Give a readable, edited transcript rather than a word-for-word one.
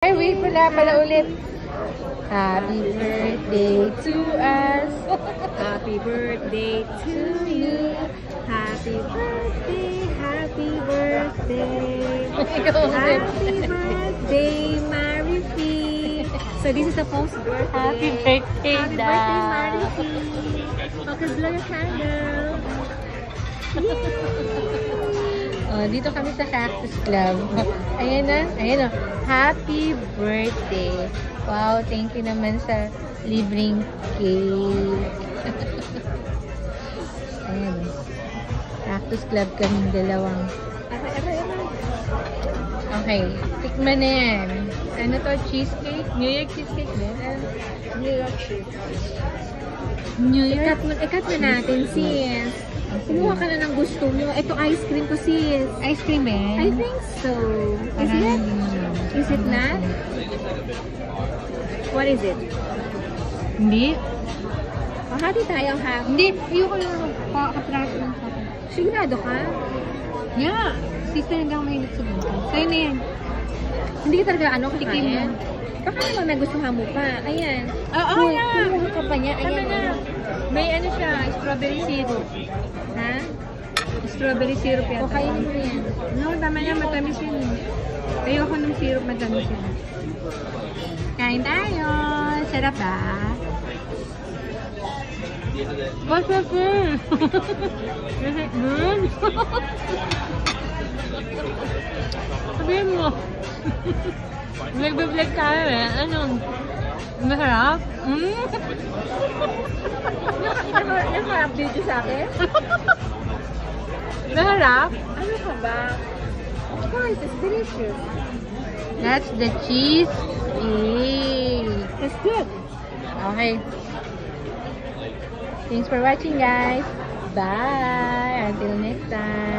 Ay, wait pala ulit. Happy birthday to us. Happy birthday to you. Happy birthday, happy birthday. Happy birthday, Marifi. So this is the post birthday. Happy birthday, Happy birthday, Marifi. Okay, blow your candle. Oh, dito kami sa Cactus Club. Ayan na. Happy birthday. Wow, thank you naman sa libreng cake. Ayan. Cactus Club kaming dalawang. Okay, tikman na yan. Ano to? Cheesecake? New York cheesecake din? New York cheesecake. New York? Ikat na natin, sis. Kumuha ka na ng gusto mo. Ito ice cream ko, sis. Ice cream eh? I think so. Is it? Is it not? What is it? Hindi. Hati tayo, ha? Hindi. Ayoko lang. Kapraso lang sa akin. Sigurado ka? Yeah. Sister, hindi ako mahilig sa buhay. Sa'yo na yan. Hindi ka talaga Tikim kakain? mo. Baka naman nagustuhan mo pa. Ayan. Oo na. Kumuha ka pa niya. Tama Ayan. na. May ano siya, strawberry syrup. Ha? Strawberry syrup yan. O, kainin mo yan. No, tama na. Matamis yun. Ayoko ng syrup, matamis yun. Kain tayo. Sarap ba? What's up, sir? Is it good? Sabihin mo. Nagbe-vlog tayo eh. Ano? Masarap? Naka-update sa akin? Masarap? Ano ka ba? Of course, it's delicious. That's the cheese. It's good. Okay. Thanks for watching, guys. Bye. Until next time.